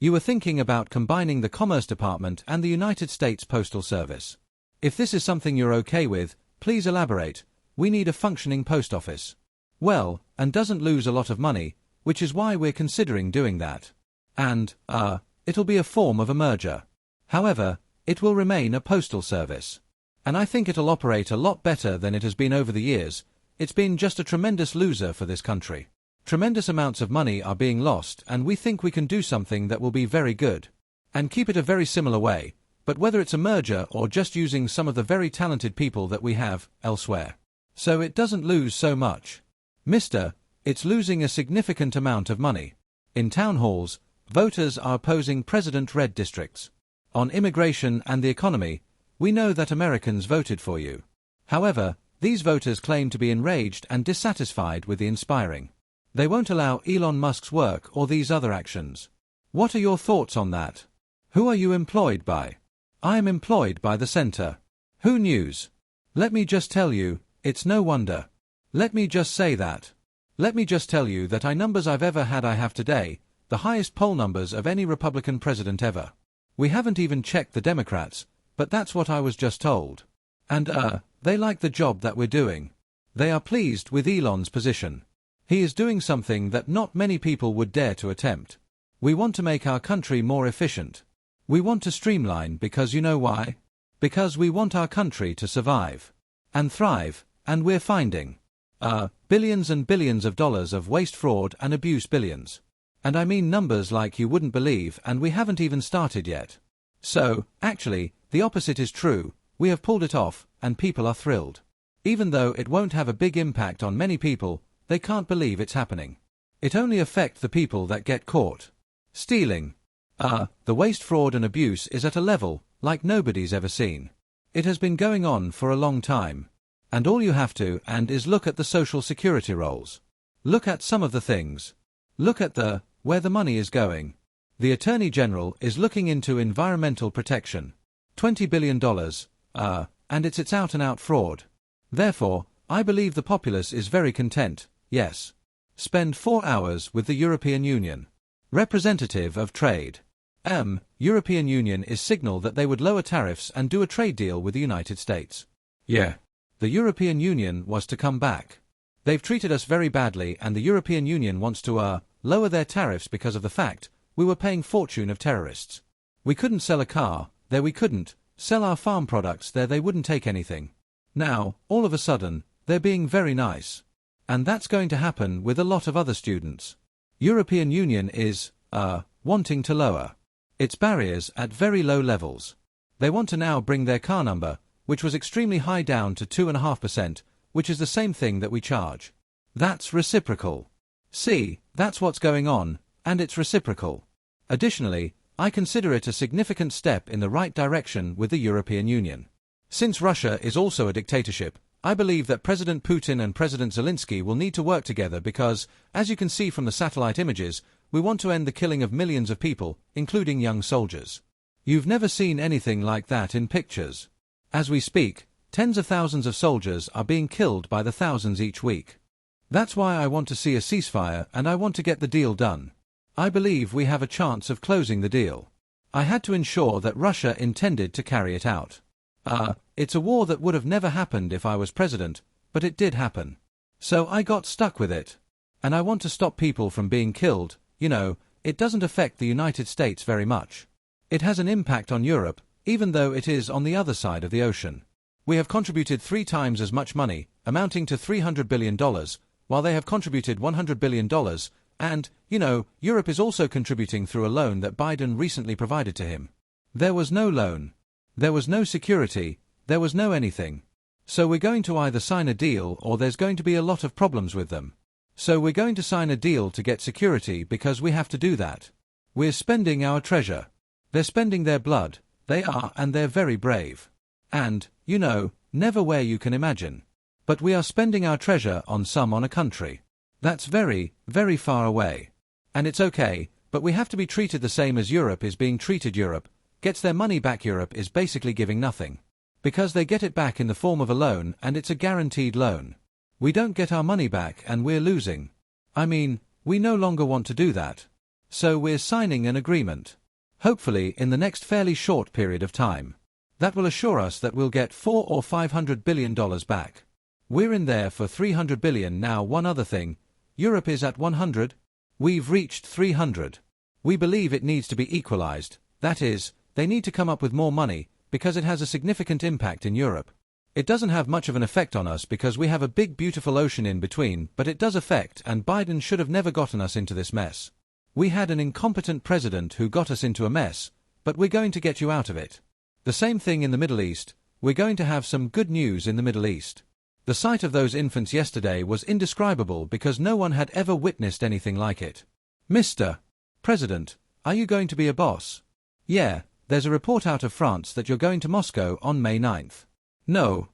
You were thinking about combining the Commerce Department and the United States Postal Service. If this is something you're okay with, please elaborate. We need a functioning post office. Well, and doesn't lose a lot of money, which is why we're considering doing that. And, it'll be a form of a merger. However, it will remain a postal service. And I think it'll operate a lot better than it has been over the years. It's been just a tremendous loser for this country. Tremendous amounts of money are being lost, and we think we can do something that will be very good. And keep it a very similar way, but whether it's a merger or just using some of the very talented people that we have elsewhere. So it doesn't lose so much. It's losing a significant amount of money. In town halls, voters are opposing president-red districts. On immigration and the economy, we know that Americans voted for you. However, these voters claim to be enraged and dissatisfied with the inspiring. They won't allow Elon Musk's work or these other actions. What are your thoughts on that? Who are you employed by? I am employed by the center. Who news? Let me just tell you, it's no wonder. Let me just say that. Let me just tell you that numbers I've ever had I have today, the highest poll numbers of any Republican president ever. We haven't even checked the Democrats, but that's what I was just told. And they like the job that we're doing. They are pleased with Elon's position. He is doing something that not many people would dare to attempt. We want to make our country more efficient. We want to streamline because you know why? Because we want our country to survive and thrive, and we're finding billions and billions of dollars of waste, fraud and abuse billions. And I mean numbers like you wouldn't believe, and we haven't even started yet. So, actually, the opposite is true. We have pulled it off, and people are thrilled. Even though it won't have a big impact on many people, they can't believe it's happening. It only affects the people that get caught stealing. The waste, fraud and abuse is at a level like nobody's ever seen. It has been going on for a long time. And all you have to is look at the Social Security rolls. Look at some of the things. Look at where the money is going. The Attorney General is looking into environmental protection. $20 billion, and it's out-and-out fraud. Therefore, I believe the populace is very content, yes. Spend 4 hours with the European Union. Representative of Trade. European Union is signal that they would lower tariffs and do a trade deal with the United States. Yeah. The European Union was to come back. They've treated us very badly, and the European Union wants to, lower their tariffs because of the fact we were paying fortune of terrorists. We couldn't sell a car, there we couldn't, sell our farm products there they wouldn't take anything. Now, all of a sudden, they're being very nice. And that's going to happen with a lot of other students. European Union is, wanting to lower its barriers at very low levels. They want to now bring their car number, which was extremely high, down to 2.5%, which is the same thing that we charge. That's reciprocal. See, that's what's going on, and it's reciprocal. Additionally, I consider it a significant step in the right direction with the European Union. Since Russia is also a dictatorship, I believe that President Putin and President Zelensky will need to work together because, as you can see from the satellite images, we want to end the killing of millions of people, including young soldiers. You've never seen anything like that in pictures. As we speak, tens of thousands of soldiers are being killed by the thousands each week. That's why I want to see a ceasefire, and I want to get the deal done. I believe we have a chance of closing the deal. I had to ensure that Russia intended to carry it out. It's a war that would have never happened if I was president, but it did happen. So I got stuck with it. And I want to stop people from being killed. It doesn't affect the United States very much. It has an impact on Europe, even though it is on the other side of the ocean. We have contributed 3 times as much money, amounting to $300 billion, while they have contributed $100 billion, and, Europe is also contributing through a loan that Biden recently provided to him. There was no loan. There was no security. There was no anything. So we're going to either sign a deal or there's going to be a lot of problems with them. So we're going to sign a deal to get security because we have to do that. We're spending our treasure. They're spending their blood. They are, and they're very brave. And, never where you can imagine. But we are spending our treasure on a country. That's very, very far away. And it's okay, but we have to be treated the same as Europe is being treated. Europe gets their money back. Europe is basically giving nothing. Because they get it back in the form of a loan, and it's a guaranteed loan. We don't get our money back and we're losing. I mean, we no longer want to do that. So we're signing an agreement. Hopefully in the next fairly short period of time. That will assure us that we'll get $400 or $500 billion back. We're in there for $300 billion now. One other thing, Europe is at 100. We've reached 300. We believe it needs to be equalized. That is, they need to come up with more money, because it has a significant impact in Europe. It doesn't have much of an effect on us because we have a big beautiful ocean in between, but it does affect, and Biden should have never gotten us into this mess. We had an incompetent president who got us into a mess, but we're going to get you out of it. The same thing in the Middle East. We're going to have some good news in the Middle East. The sight of those infants yesterday was indescribable because no one had ever witnessed anything like it. Mr. President, are you going to be a boss? Yeah, there's a report out of France that you're going to Moscow on May 9th. No.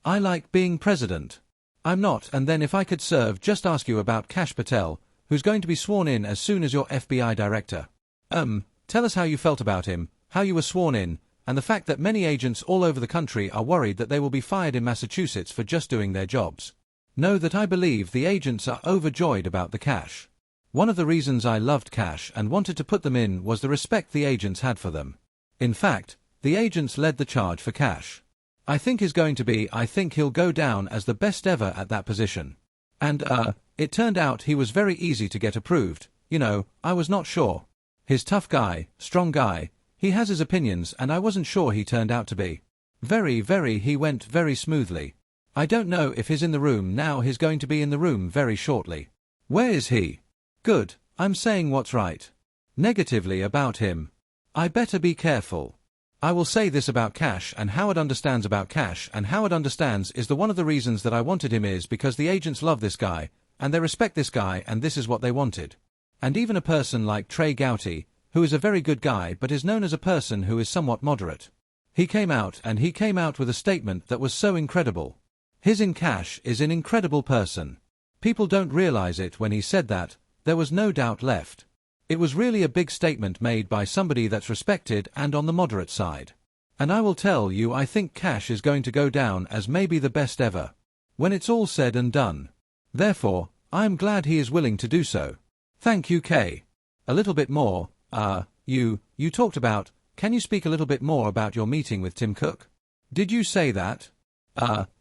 I like being president. I'm not, and then if I could serve, just ask you about Kash Patel, who's going to be sworn in as soon as you're FBI director. Tell us how you felt about him, how you were sworn in, and the fact that many agents all over the country are worried that they will be fired in Massachusetts for just doing their jobs. Know that I believe the agents are overjoyed about the Kash. One of the reasons I loved Kash and wanted to put them in was the respect the agents had for them. In fact, the agents led the charge for Kash. I think he'll go down as the best ever at that position. And, it turned out he was very easy to get approved. I was not sure. He's tough guy, strong guy, he has his opinions, and I wasn't sure he turned out to be. He went very smoothly. I don't know if he's in the room now. He's going to be in the room very shortly. Where is he? Good, I'm saying what's right. Negatively about him. I better be careful. I will say this about Kash and Howard understands about Kash, and Howard understands is one of the reasons that I wanted him is because the agents love this guy, and they respect this guy, and this is what they wanted. And even a person like Trey Gowdy, who is a very good guy but is known as a person who is somewhat moderate. He came out with a statement that was so incredible. His in Kash is an incredible person. People don't realize it. When he said that, there was no doubt left. It was really a big statement made by somebody that's respected and on the moderate side. And I will tell you, I think Kash is going to go down as maybe the best ever. When it's all said and done. Therefore, I am glad he is willing to do so. Thank you, Kay. A little bit more, you talked about, can you speak a little bit more about your meeting with Tim Cook? Did you say that?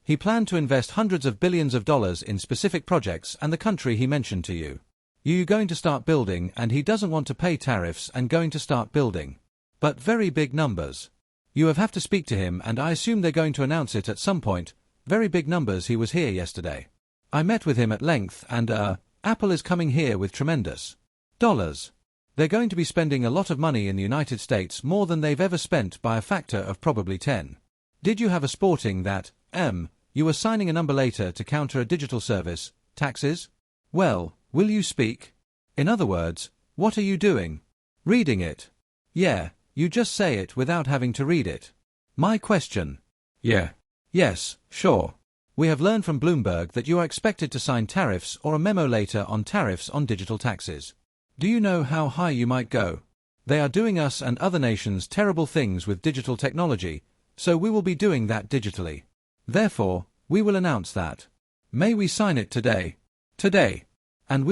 He planned to invest hundreds of billions of dollars in specific projects and the country he mentioned to you. You're going to start building, and he doesn't want to pay tariffs and going to start building. But very big numbers. You have to speak to him, and I assume they're going to announce it at some point. Very big numbers. He was here yesterday. I met with him at length, and Apple is coming here with tremendous dollars. They're going to be spending a lot of money in the United States, more than they've ever spent by a factor of probably 10. Did you have a sporting that, you were signing a number later to counter a digital service, taxes? Well, will you speak? In other words, what are you doing? Reading it. Yeah, you just say it without having to read it. My question. Yeah. Yes, sure. We have learned from Bloomberg that you are expected to sign tariffs or a memo later on tariffs on digital taxes. Do you know how high you might go? They are doing us and other nations terrible things with digital technology, so we will be doing that digitally. Therefore, we will announce that. May we sign it today? Today. And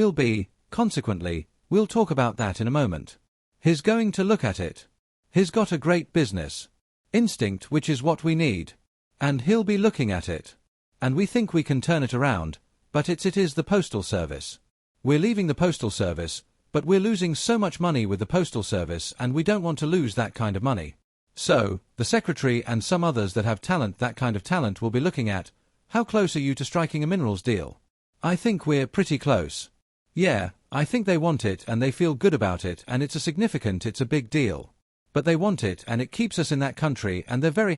consequently, we'll talk about that in a moment. He's going to look at it. He's got a great business instinct, which is what we need. And he'll be looking at it. And we think we can turn it around, but it is the Postal Service. We're leaving the Postal Service, but we're losing so much money with the Postal Service, and we don't want to lose that kind of money. So, the Secretary and some others that have talent, that kind of talent, will be looking at, how close are you to striking a minerals deal? I think we're pretty close. Yeah, I think they want it and they feel good about it, and it's a big deal. But they want it and it keeps us in that country, and they're very